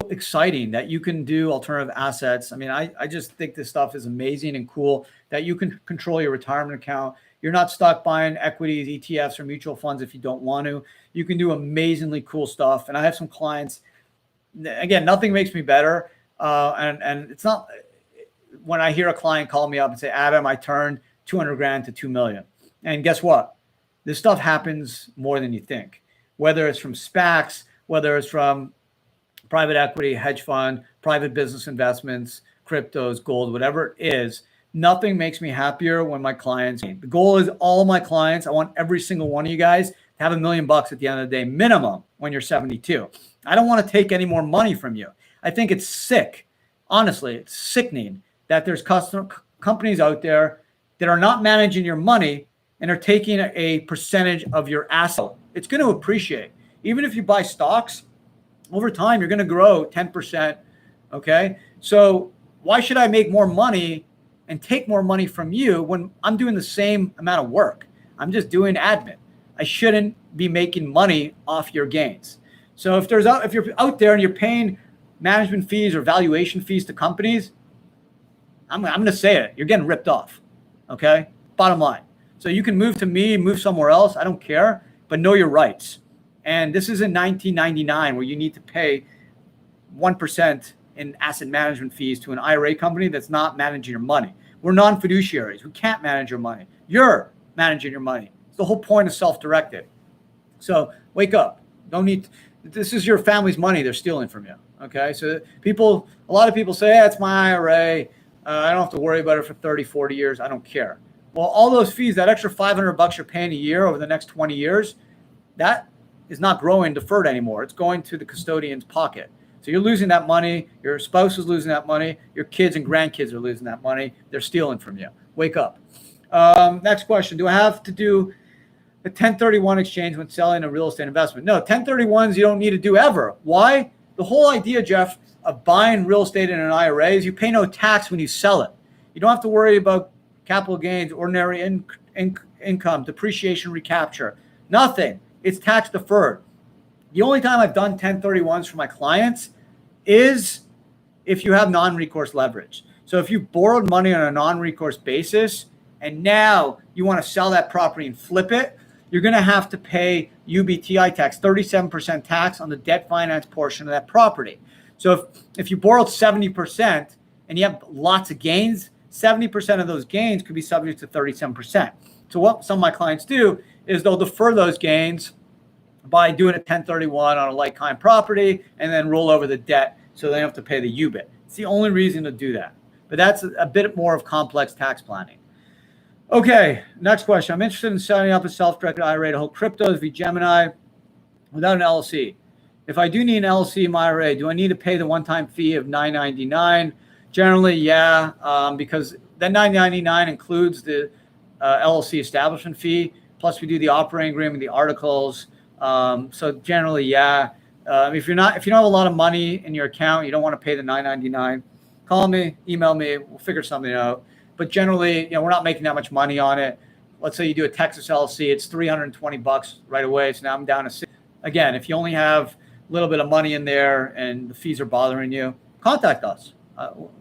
exciting that you can do alternative assets. I mean, I just think this stuff is amazing and cool that you can control your retirement account. You're not stuck buying equities, ETFs, or mutual funds if you don't want to. You can do amazingly cool stuff. And I have some clients, again, nothing makes me better. And it's not, when I hear a client call me up and say, Adam, I turned 200 grand to 2 million. And guess what? This stuff happens more than you think, whether it's from SPACs, whether it's from private equity, hedge fund, private business investments, cryptos, gold, whatever it is. Nothing makes me happier when my clients, the goal is all my clients, I want every single one of you guys to have $1 million at the end of the day, minimum when you're 72. I don't want to take any more money from you. I think it's sick. Honestly, it's sickening that there's companies out there that are not managing your money and are taking a percentage of your asset. It's going to appreciate. Even if you buy stocks, over time, you're going to grow 10%. Okay. So why should I make more money and take more money from you when I'm doing the same amount of work? I'm just doing admin. I shouldn't be making money off your gains. So if you're out there and you're paying management fees or valuation fees to companies, I'm going to say it, you're getting ripped off. Okay, bottom line. So you can move to me, move somewhere else, I don't care, but know your rights. And this isn't 1999 where you need to pay 1% in asset management fees to an IRA company that's not managing your money. We're non-fiduciaries. We can't manage your money. You're managing your money. It's the whole point of self-directed. So wake up. This is your family's money they're stealing from you. Okay, so a lot of people say, it's my IRA. I don't have to worry about it for 30, 40 years. I don't care. Well, all those fees, that extra $500 you're paying a year over the next 20 years, that is not growing deferred anymore. It's going to the custodian's pocket. So you're losing that money. Your spouse is losing that money. Your kids and grandkids are losing that money. They're stealing from you. Wake up. Next question. Do I have to do a 1031 exchange when selling a real estate investment? No, 1031s you don't need to do ever. Why? The whole idea, Jeff, of buying real estate in an IRA is you pay no tax when you sell it. You don't have to worry about capital gains, ordinary income, depreciation, recapture. Nothing. It's tax deferred. The only time I've done 1031s for my clients is if you have non-recourse leverage. So if you borrowed money on a non-recourse basis and now you want to sell that property and flip it, you're going to have to pay UBTI tax, 37% tax on the debt finance portion of that property. So if you borrowed 70% and you have lots of gains, 70% of those gains could be subject to 37%. So what some of my clients do is they'll defer those gains by doing a 1031 on a like-kind property and then roll over the debt so they don't have to pay the UBIT. It's the only reason to do that. But that's a bit more of complex tax planning. Okay, next question. I'm interested in setting up a self-directed IRA to hold cryptos via Gemini without an LLC. If I do need an LLC in my IRA, do I need to pay the one-time fee of $9.99? Generally, yeah, because that $9.99 includes the LLC establishment fee. Plus, we do the operating agreement, the articles. So generally, yeah. If you don't have a lot of money in your account, you don't want to pay the $9.99. Call me, email me. We'll figure something out. But generally, we're not making that much money on it. Let's say you do a Texas LLC, it's $320 right away. So now I'm down to $6. Again, if you only have a little bit of money in there and the fees are bothering you, contact us.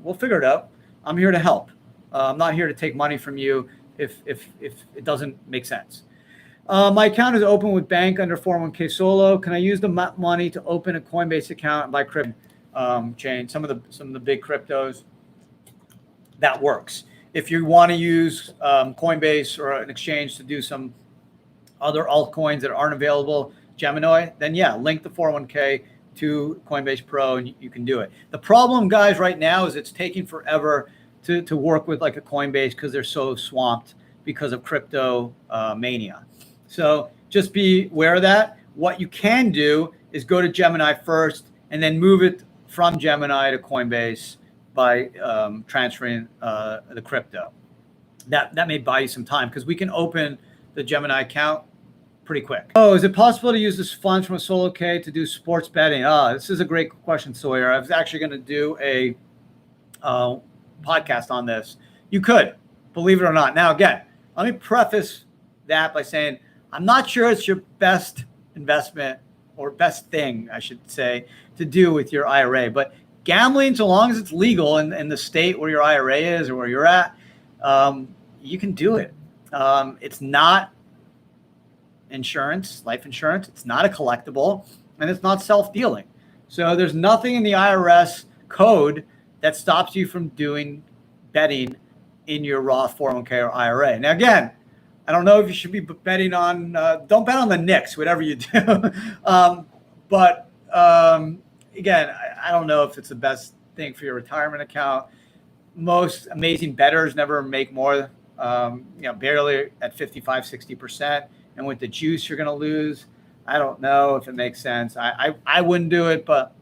We'll figure it out. I'm here to help. I'm not here to take money from you if it doesn't make sense. My account is open with bank under 401k solo. Can I use the money to open a Coinbase account and buy crypto chain? Some of the big cryptos, that works. If you want to use Coinbase or an exchange to do some other altcoins that aren't available, Gemini, then yeah, link the 401k to Coinbase Pro and you can do it. The problem, guys, right now is it's taking forever to work with like a Coinbase because they're so swamped because of crypto mania. So just be aware of that. What you can do is go to Gemini first and then move it from Gemini to Coinbase by transferring the crypto. That may buy you some time because we can open the Gemini account pretty quick. Oh, is it possible to use this funds from a solo K to do sports betting? This is a great question, Sawyer. I was actually going to do a podcast on this. You could, believe it or not. Now, again, let me preface that by saying I'm not sure it's your best investment or best thing, I should say, to do with your IRA. But gambling, so long as it's legal in the state where your IRA is or where you're at, you can do it. It's not insurance, life insurance. It's not a collectible, and it's not self-dealing. So there's nothing in the IRS code that stops you from doing betting in your Roth 401k or IRA. Now, again, I don't know if you should be betting on, don't bet on the Knicks, whatever you do. Again, I don't know if it's the best thing for your retirement account. Most amazing bettors never make more, barely at 55, 60%. And with the juice you're going to lose, I don't know if it makes sense. I wouldn't do it, but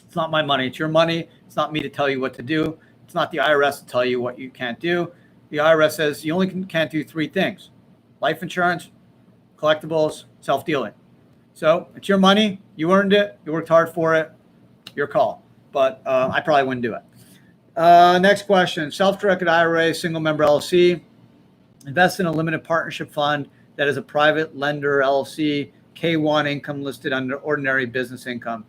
it's not my money. It's your money. It's not me to tell you what to do. It's not the IRS to tell you what you can't do. The IRS says you only can't do three things: life insurance, collectibles, self-dealing. So it's your money. You earned it. You worked hard for it. Your call. But I probably wouldn't do it. Next question. Self-directed IRA, single member LLC. Invest in a limited partnership fund that is a private lender LLC K1 income listed under ordinary business income.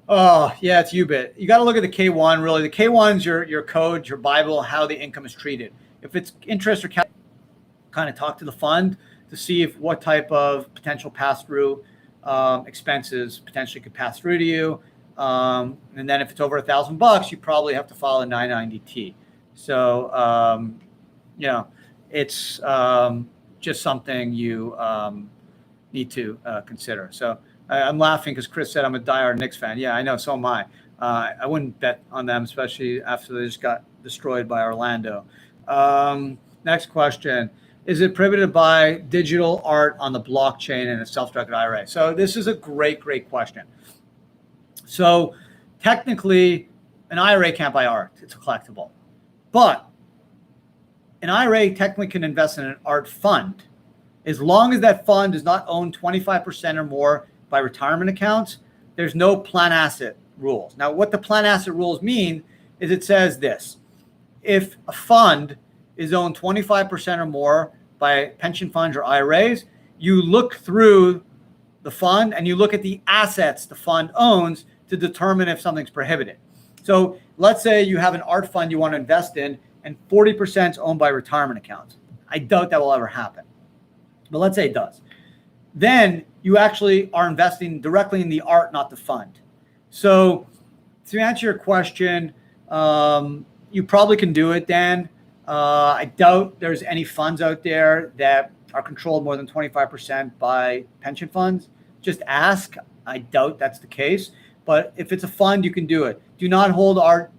Oh, yeah, it's UBIT. You got to look at the K1, really. The K1's your code, your Bible, how the income is treated. If it's interest or capital, kind of talk to the fund to see if what type of potential pass-through expenses potentially could pass through to you. And then if it's over $1,000, you probably have to file a 990T. So, it's just something you need to consider. So I'm laughing because Chris said I'm a diehard Knicks fan. Yeah, I know. So am I. I wouldn't bet on them, especially after they just got destroyed by Orlando. Next question. Is it prohibited to buy digital art on the blockchain in a self-directed IRA? So this is a great question. So technically, an IRA can't buy art. It's a collectible. But an IRA technically can invest in an art fund as long as that fund is not owned 25% or more by retirement accounts. There's no plan asset rules. Now, what the plan asset rules mean is it says this: if a fund is owned 25% or more by pension funds or IRAs, you look through the fund and you look at the assets the fund owns to determine if something's prohibited. So let's say you have an art fund you want to invest in and 40% is owned by retirement accounts. I doubt that will ever happen, but let's say it does. Then you actually are investing directly in the art, not the fund. So to answer your question, you probably can do it, Dan. I doubt there's any funds out there that are controlled more than 25% by pension funds. Just ask. I doubt that's the case. But if it's a fund, you can do it. Do not hold art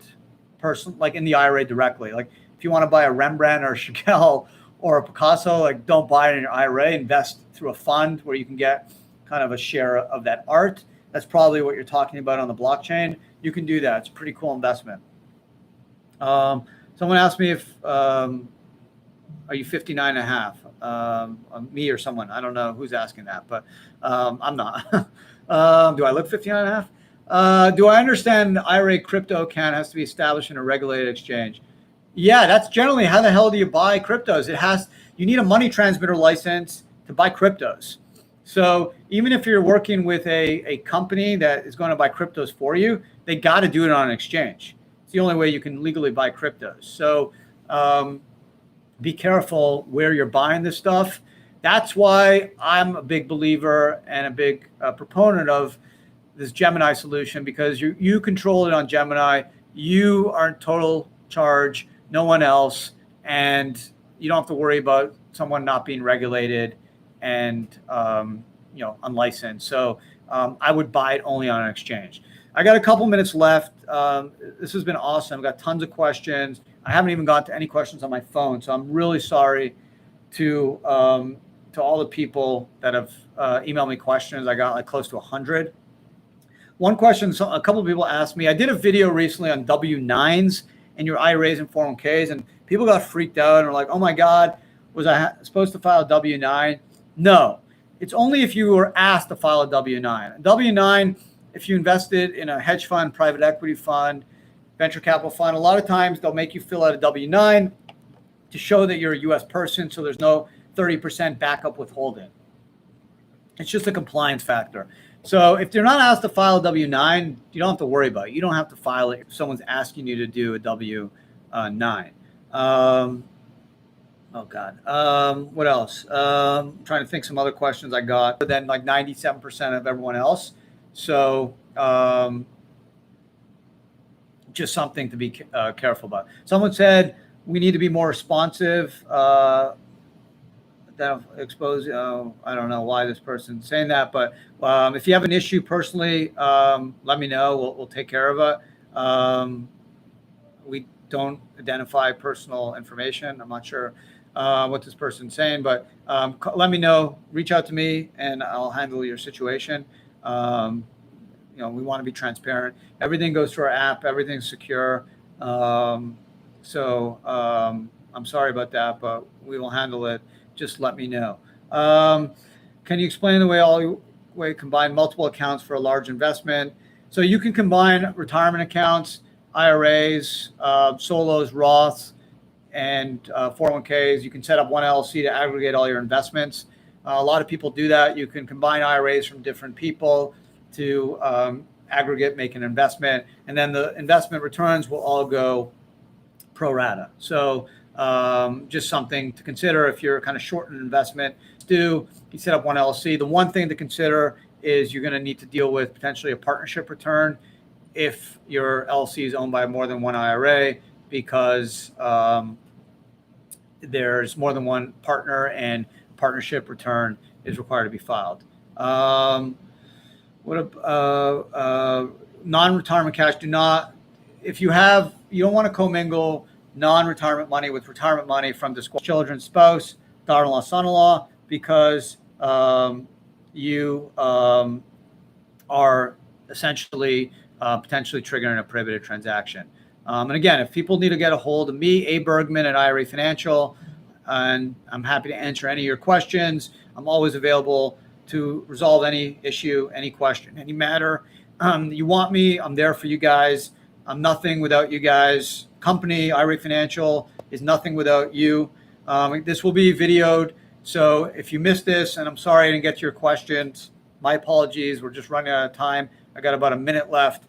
like in the IRA directly. Like if you want to buy a Rembrandt or a Chagall or a Picasso, like don't buy it in your IRA. Invest through a fund where you can get kind of a share of that art. That's probably what you're talking about on the blockchain. You can do that. It's a pretty cool investment. Someone asked me if, are you 59 and a half? Me or someone. I don't know who's asking that, but I'm not. Do I look 59 and a half? Do I understand the IRA crypto account has to be established in a regulated exchange? Yeah, that's generally how the hell do you buy cryptos? You need a money transmitter license to buy cryptos. So even if you're working with a company that is going to buy cryptos for you, they got to do it on an exchange. It's the only way you can legally buy cryptos. So be careful where you're buying this stuff. That's why I'm a big believer and a big proponent of this Gemini solution, because you control it on Gemini. You are in total charge, no one else, and you don't have to worry about someone not being regulated and unlicensed. So I would buy it only on an exchange. I got a couple minutes left. This has been awesome. I've got tons of questions. I haven't even got to any questions on my phone, so I'm really sorry to all the people that have emailed me questions. I got like close to 100. One question, a couple of people asked me, I did a video recently on W-9s and your IRAs and 401ks, and people got freaked out and were like, oh my God, was I supposed to file a W-9? No, it's only if you were asked to file a W-9. A W-9, if you invested in a hedge fund, private equity fund, venture capital fund, a lot of times they'll make you fill out a W-9 to show that you're a U.S. person, so there's no 30% backup withholding. It's just a compliance factor. So if you're not asked to file a W-9, you don't have to worry about it. You don't have to file it if someone's asking you to do a W-9. Oh, God. What else? I'm trying to think some other questions I got, but then like 97% of everyone else. So just something to be careful about. Someone said we need to be more responsive. That expose. I don't know why this person's saying that, but if you have an issue personally, let me know. We'll take care of it. We don't identify personal information. I'm not sure what this person's saying, but let me know. Reach out to me, and I'll handle your situation. We want to be transparent. Everything goes through our app. Everything's secure. So I'm sorry about that, but we will handle it. Just let me know. Can you explain the way you combine multiple accounts for a large investment? So you can combine retirement accounts, IRAs, solos, Roths, and 401ks. You can set up one LLC to aggregate all your investments. A lot of people do that. You can combine IRAs from different people to aggregate, make an investment, and then the investment returns will all go pro rata. So just something to consider if you're kind of short an investment. You set up one LLC. The one thing to consider is you're going to need to deal with potentially a partnership return if your LLC is owned by more than one IRA, because there's more than one partner and partnership return is required to be filed. Non-retirement cash, if you don't want to commingle non-retirement money with retirement money from disqualified children, spouse, daughter-in-law, son-in-law, because you are essentially potentially triggering a prohibited transaction. And again, if people need to get a hold of me, A. Bergman at IRA Financial, and I'm happy to answer any of your questions. I'm always available to resolve any issue, any question, any matter. You want me, I'm there for you guys. I'm nothing without you guys. Company, IRA Financial, is nothing without you. This will be videoed. So if you missed this, and I'm sorry I didn't get to your questions, my apologies. We're just running out of time. I got about a minute left.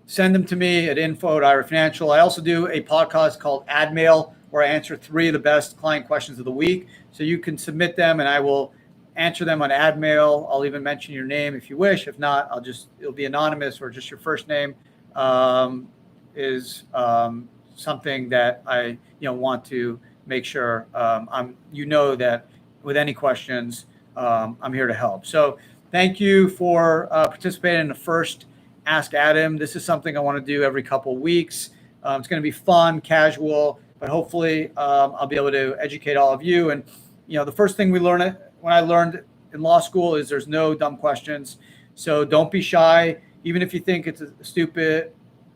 Send them to me at info@IRA Financial. I also do a podcast called Ad Mail, where I answer 3 of the best client questions of the week. So you can submit them and I will answer them on Ad Mail. I'll even mention your name if you wish. If not, it'll be anonymous, or just your first name is something that I want to make sure that with any questions, I'm here to help. So thank you for participating in the first Ask Adam. This is something I want to do every couple of weeks. It's going to be fun, casual, but hopefully I'll be able to educate all of you. And the first thing when I learned in law school is there's no dumb questions. So don't be shy. Even if you think it's a stupid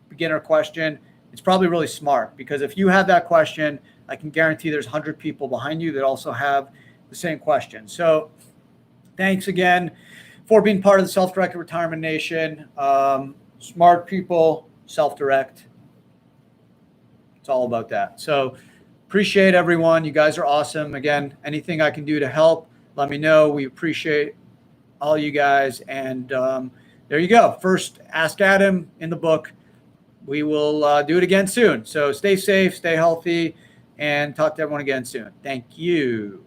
beginner question, it's probably really smart, because if you have that question, I can guarantee there's 100 people behind you that also have the same question. So thanks again for being part of the Self-Directed Retirement Nation. Smart people, self-direct. It's all about that. So appreciate everyone. You guys are awesome. Again, anything I can do to help, let me know. We appreciate all you guys. And there you go. First Ask Adam in the book. We will do it again soon. So stay safe, stay healthy, and talk to everyone again soon. Thank you.